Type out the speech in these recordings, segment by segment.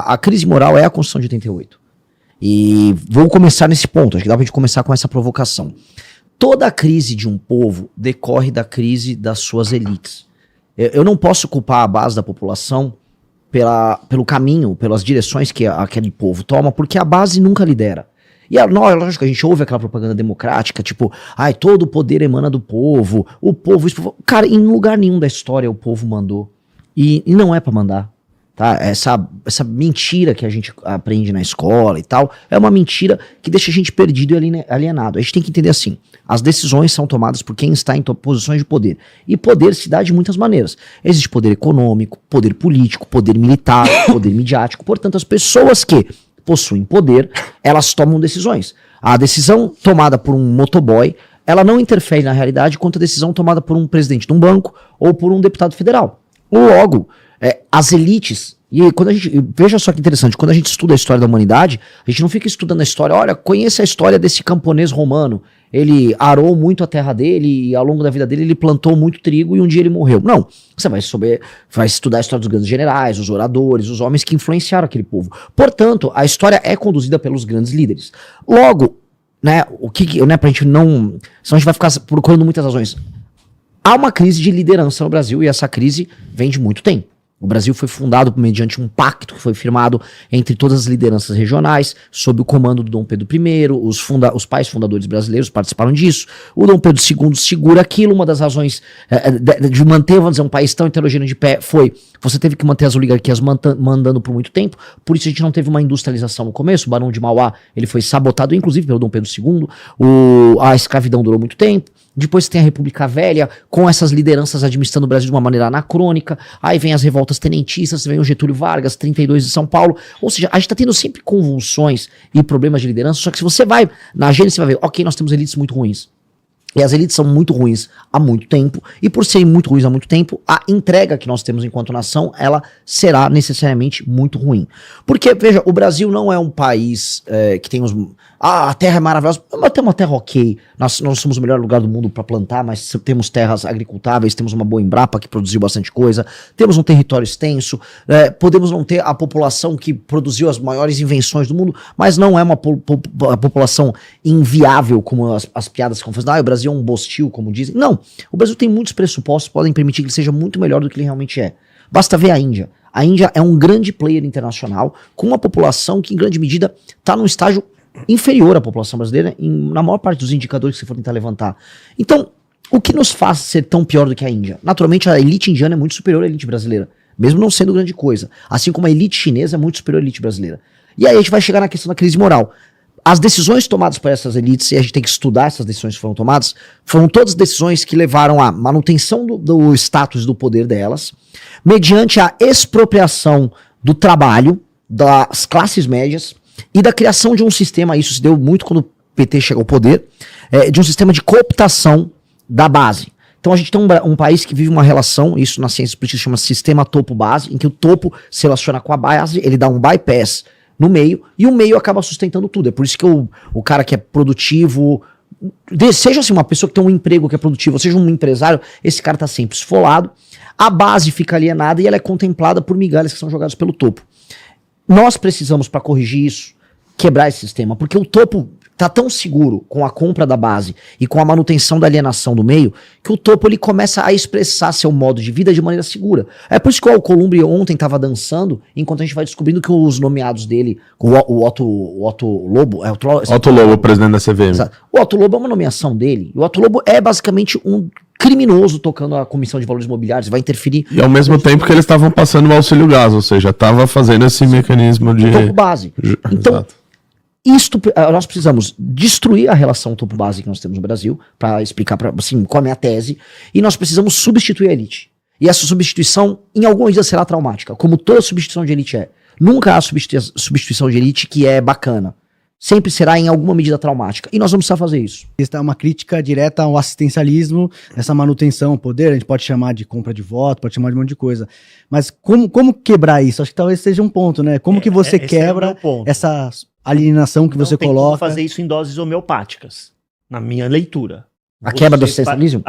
A crise moral é a Constituição de 88. E vou começar nesse ponto, acho que dá pra gente começar com essa provocação. Toda a crise de um povo decorre da crise das suas elites. Eu não posso culpar a base da população pelo caminho, pelas direções que aquele povo toma, porque a base nunca lidera. E lógico, a gente ouve aquela propaganda democrática, tipo, todo o poder emana do povo, o povo... Cara, em lugar nenhum da história o povo mandou. E não é pra mandar. Tá? Essa mentira que a gente aprende na escola e tal, é uma mentira que deixa a gente perdido e alienado. A gente tem que entender assim, as decisões são tomadas por quem está em posições de poder. E poder se dá de muitas maneiras. Existe poder econômico, poder político, poder militar, poder midiático. Portanto, as pessoas que possuem poder, elas tomam decisões. A decisão tomada por um motoboy, ela não interfere na realidade quanto a decisão tomada por um presidente de um banco ou por um deputado federal. Logo, as elites, e quando a gente, veja só que interessante, quando a gente estuda a história da humanidade, a gente não fica estudando a história, olha, conheça a história desse camponês romano, ele arou muito a terra dele e ao longo da vida dele ele plantou muito trigo e um dia ele morreu. Não, você vai estudar a história dos grandes generais, os oradores, os homens que influenciaram aquele povo. Portanto, a história é conduzida pelos grandes líderes. Logo, né, pra gente não, senão a gente vai ficar procurando muitas razões. Há uma crise de liderança no Brasil e essa crise vem de muito tempo. O Brasil foi fundado mediante um pacto que foi firmado entre todas as lideranças regionais, sob o comando do Dom Pedro I, os pais fundadores brasileiros participaram disso, o Dom Pedro II segura aquilo, uma das razões de manter, vamos dizer, um país tão heterogêneo de pé foi, você teve que manter as oligarquias mandando por muito tempo, por isso a gente não teve uma industrialização no começo, o Barão de Mauá, ele foi sabotado inclusive pelo Dom Pedro II, a escravidão durou muito tempo, depois tem a República Velha, com essas lideranças administrando o Brasil de uma maneira anacrônica, aí vem as revoltas tenentistas, vem o Getúlio Vargas, 32 de São Paulo, ou seja, a gente tá tendo sempre convulsões e problemas de liderança, só que se você vai na gênese, você vai ver, ok, nós temos elites muito ruins, e as elites são muito ruins há muito tempo, e por serem muito ruins há muito tempo, a entrega que nós temos enquanto nação, ela será necessariamente muito ruim. Porque, veja, o Brasil não é um país que tem uns... a terra é maravilhosa, mas tem uma terra ok, nós somos o melhor lugar do mundo para plantar, mas temos terras agricultáveis, temos uma boa Embrapa que produziu bastante coisa, temos um território extenso, podemos não ter a população que produziu as maiores invenções do mundo, mas não é uma população inviável, como as piadas que vão fazer, o Brasil é um bostil, como dizem. Não, o Brasil tem muitos pressupostos que podem permitir que ele seja muito melhor do que ele realmente é. Basta ver a Índia. A Índia é um grande player internacional, com uma população que em grande medida está num estágio inferior à população brasileira, na maior parte dos indicadores que você for tentar levantar. Então, o que nos faz ser tão pior do que a Índia? Naturalmente, a elite indiana é muito superior à elite brasileira, mesmo não sendo grande coisa. Assim como a elite chinesa é muito superior à elite brasileira. E aí a gente vai chegar na questão da crise moral. As decisões tomadas por essas elites, e a gente tem que estudar essas decisões que foram tomadas, foram todas decisões que levaram à manutenção do status do poder delas, mediante a expropriação do trabalho das classes médias e da criação de um sistema, isso se deu muito quando o PT chegou ao poder, de um sistema de cooptação da base. Então a gente tem um país que vive uma relação, isso na ciência política chama sistema topo-base, em que o topo se relaciona com a base, ele dá um bypass no meio, e o meio acaba sustentando tudo. É por isso que o cara que é produtivo, seja assim uma pessoa que tem um emprego que é produtivo, seja um empresário, esse cara tá sempre esfolado, a base fica alienada e ela é contemplada por migalhas que são jogadas pelo topo. Nós precisamos, para corrigir isso, quebrar esse sistema, porque o topo tá tão seguro com a compra da base e com a manutenção da alienação do meio, que o topo ele começa a expressar seu modo de vida de maneira segura. É por isso que o Alcolumbre ontem estava dançando, enquanto a gente vai descobrindo que os nomeados dele, o Otto Lobo... Otto Lobo, presidente da CVM. Exato. O Otto Lobo é uma nomeação dele, e o Otto Lobo é basicamente um criminoso tocando a Comissão de Valores Imobiliários, vai interferir... E ao mesmo tempo que eles estavam passando o auxílio gás, ou seja, estava fazendo esse mecanismo de... topo base. Então... Exato. Nós precisamos destruir a relação topo-base que nós temos no Brasil, para explicar assim, qual é a minha tese, e nós precisamos substituir a elite. E essa substituição, em alguma medida, será traumática, como toda substituição de elite é. Nunca há substituição de elite que é bacana. Sempre será, em alguma medida, traumática. E nós vamos precisar fazer isso. Isso é uma crítica direta ao assistencialismo, essa manutenção, poder, a gente pode chamar de compra de voto, pode chamar de um monte de coisa. Mas como quebrar isso? Acho que talvez seja um ponto, né? Como que você quebra essa alienação que você coloca? Não tem como fazer isso em doses homeopáticas, na minha leitura. A quebra do assistencialismo?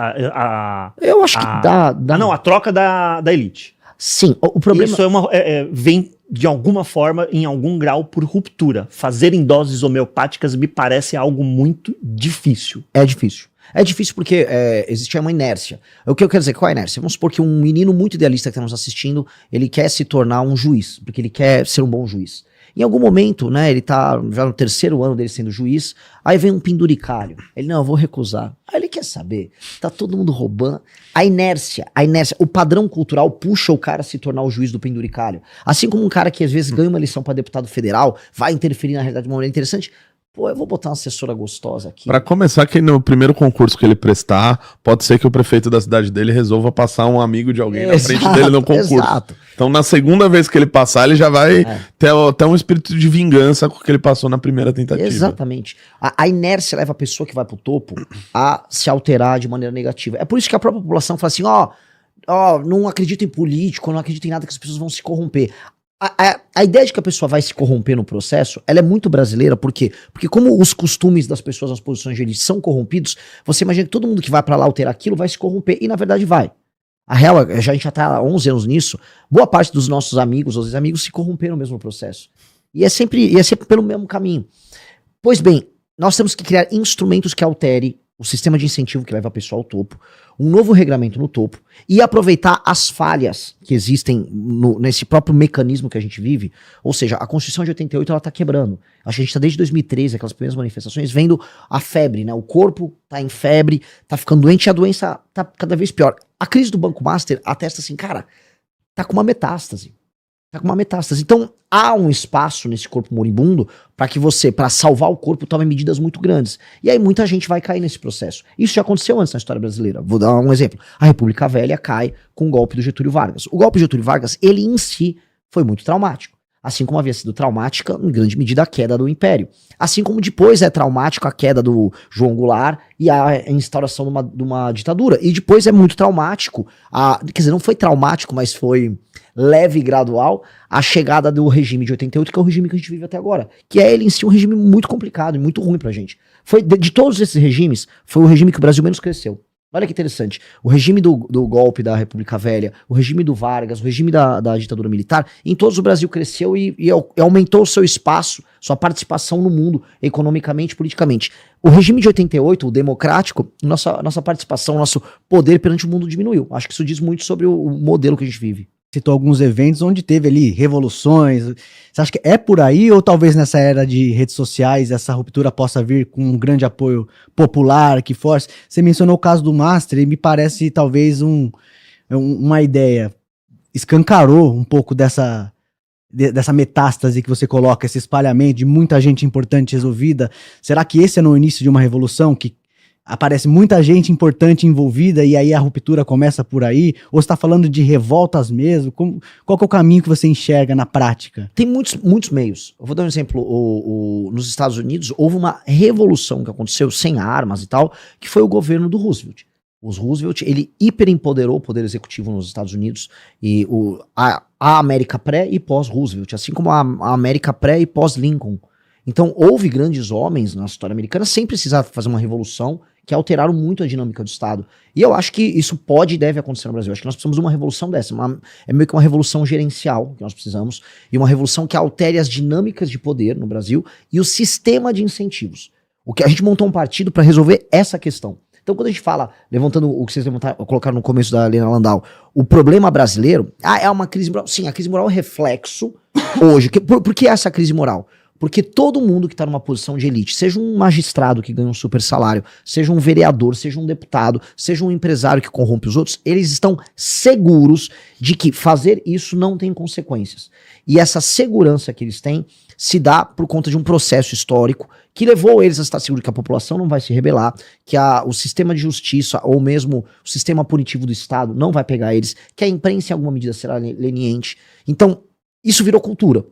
Eu acho que dá... Não, a troca da elite. Sim, o problema... Isso vem de alguma forma, em algum grau, por ruptura. Fazer em doses homeopáticas me parece algo muito difícil. É difícil. É difícil porque existe uma inércia. O que eu quero dizer, qual é a inércia? Vamos supor que um menino muito idealista que está nos assistindo, ele quer se tornar um juiz, porque ele quer ser um bom juiz. Em algum momento, né, ele tá já no 3º ano dele sendo juiz, aí vem um penduricário. Ele, não, eu vou recusar. Aí ele quer saber, tá todo mundo roubando. A inércia, o padrão cultural puxa o cara a se tornar o juiz do penduricário. Assim como um cara que às vezes ganha uma eleição para deputado federal, vai interferir na realidade de uma maneira interessante. Pô, eu vou botar uma assessora gostosa aqui. Pra começar, que no primeiro concurso que ele prestar, pode ser que o prefeito da cidade dele resolva passar um amigo de alguém na frente dele no concurso. Exato. Então, na segunda vez que ele passar, ele já vai ter até um espírito de vingança com o que ele passou na primeira tentativa. Exatamente. A inércia leva a pessoa que vai pro topo a se alterar de maneira negativa. É por isso que a própria população fala assim, não acredito em político, não acredito em nada, que as pessoas vão se corromper. A ideia de que a pessoa vai se corromper no processo, ela é muito brasileira, por quê? Porque como os costumes das pessoas nas posições de elite são corrompidos, você imagina que todo mundo que vai pra lá alterar aquilo vai se corromper, e na verdade vai. A real, a gente já tá há 11 anos nisso, boa parte dos nossos amigos, ou ex-amigos, se corromperam mesmo no processo. E é sempre pelo mesmo caminho. Pois bem, nós temos que criar instrumentos que alterem o sistema de incentivo que leva a pessoa ao topo, um novo regramento no topo, e aproveitar as falhas que existem nesse próprio mecanismo que a gente vive. Ou seja, a Constituição de 88 ela tá quebrando. Acho que a gente tá desde 2013, aquelas primeiras manifestações, vendo a febre, né? O corpo tá em febre, tá ficando doente, e a doença tá cada vez pior. A crise do Banco Master atesta assim, cara, tá com uma metástase. Então, há um espaço nesse corpo moribundo para que você, para salvar o corpo, tome medidas muito grandes. E aí muita gente vai cair nesse processo. Isso já aconteceu antes na história brasileira. Vou dar um exemplo. A República Velha cai com o golpe do Getúlio Vargas. O golpe do Getúlio Vargas, ele em si foi muito traumático. Assim como havia sido traumática, em grande medida, a queda do Império. Assim como depois é traumático a queda do João Goulart e a instauração de uma ditadura. E depois é muito traumático, quer dizer, não foi traumático, mas foi leve e gradual, a chegada do regime de 88, que é o regime que a gente vive até agora. Que é ele em si um regime muito complicado e muito ruim pra gente. Foi, de todos esses regimes, foi o regime que o Brasil menos cresceu. Olha que interessante, o regime do golpe da República Velha, o regime do Vargas, o regime da ditadura militar, em todos o Brasil cresceu e aumentou o seu espaço, sua participação no mundo, economicamente, politicamente. O regime de 88, o democrático, nossa participação, nosso poder perante o mundo diminuiu. Acho que isso diz muito sobre o modelo que a gente vive. Citou alguns eventos onde teve ali revoluções. Você acha que é por aí ou talvez nessa era de redes sociais essa ruptura possa vir com um grande apoio popular que force? Você mencionou o caso do Master e me parece talvez uma ideia. Escancarou um pouco dessa metástase que você coloca, esse espalhamento de muita gente importante resolvida. Será que esse é no início de uma revolução que aparece muita gente importante envolvida e aí a ruptura começa por aí? Ou você está falando de revoltas mesmo? Qual que é o caminho que você enxerga na prática? Tem muitos meios. Eu vou dar um exemplo. Nos Estados Unidos houve uma revolução que aconteceu sem armas e tal, que foi o governo do Roosevelt. O Roosevelt, ele hiperempoderou o poder executivo nos Estados Unidos e a América pré e pós-Roosevelt, assim como a América pré e pós-Lincoln. Então houve grandes homens na história americana sem precisar fazer uma revolução que alteraram muito a dinâmica do Estado. E eu acho que isso pode e deve acontecer no Brasil. Eu acho que nós precisamos de uma revolução dessa. É meio que uma revolução gerencial que nós precisamos. E uma revolução que altere as dinâmicas de poder no Brasil e o sistema de incentivos. O que a gente montou um partido para resolver essa questão. Então, quando a gente fala, levantando o que vocês colocaram no começo da Helena Landau, o problema brasileiro, é uma crise moral. Sim, a crise moral é reflexo hoje. Por que essa crise moral? Porque todo mundo que está numa posição de elite, seja um magistrado que ganha um super salário, seja um vereador, seja um deputado, seja um empresário que corrompe os outros, eles estão seguros de que fazer isso não tem consequências. E essa segurança que eles têm se dá por conta de um processo histórico que levou eles a estar seguros que a população não vai se rebelar, que o sistema de justiça ou mesmo o sistema punitivo do Estado não vai pegar eles, que a imprensa em alguma medida será leniente. Então, isso virou cultura.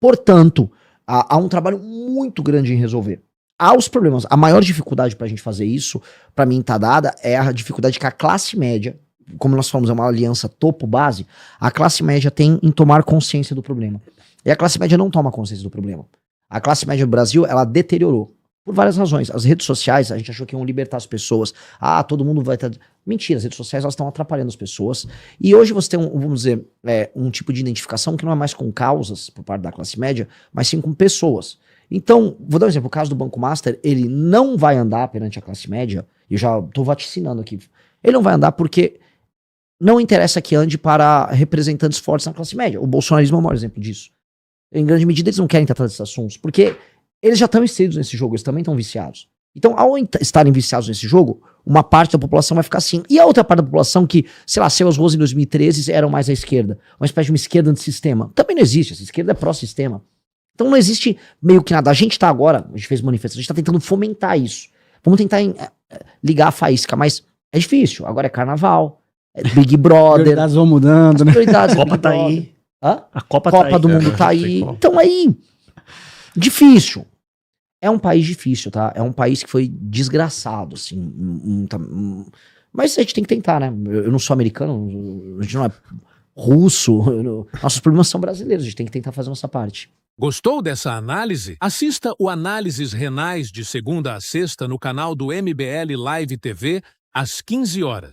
Portanto, há um trabalho muito grande em resolver. Há os problemas. A maior dificuldade pra gente fazer isso, pra mim tá dada, é a dificuldade que a classe média, como nós falamos, é uma aliança topo-base, a classe média tem em tomar consciência do problema. E a classe média não toma consciência do problema. A classe média do Brasil, ela deteriorou. Por várias razões. As redes sociais, a gente achou que iam libertar as pessoas. Ah, todo mundo vai estar... Mentira, as redes sociais elas estão atrapalhando as pessoas. E hoje você tem, vamos dizer, um tipo de identificação que não é mais com causas por parte da classe média, mas sim com pessoas. Então, vou dar um exemplo. O caso do Banco Master, ele não vai andar perante a classe média, e eu já estou vaticinando aqui. Ele não vai andar porque não interessa que ande para representantes fortes na classe média. O bolsonarismo é o maior exemplo disso. Em grande medida, eles não querem tratar desses assuntos, porque eles já estão inseridos nesse jogo, eles também estão viciados. Então, ao estarem viciados nesse jogo, uma parte da população vai ficar assim. E a outra parte da população que, sei lá, saiu às ruas em 2013 eram mais à esquerda. Uma espécie de uma esquerda antissistema. Também não existe, essa esquerda é pró-sistema. Então não existe meio que nada. A gente tá agora, a gente fez manifestação, a gente tá tentando fomentar isso. Vamos tentar ligar a faísca, mas é difícil. Agora é carnaval, é Big Brother. Prioridades vão mudando, né? Prioridades, A Copa tá aí. Hã? A Copa Copa do aí. Mundo tá aí. Então aí, difícil. É um país difícil, tá? É um país que foi desgraçado, assim. Mas a gente tem que tentar, né? Eu não sou americano, a gente não é russo. Nossos problemas são brasileiros, a gente tem que tentar fazer a nossa parte. Gostou dessa análise? Assista o Análises Renais de segunda a sexta no canal do MBL Live TV, às 15 horas.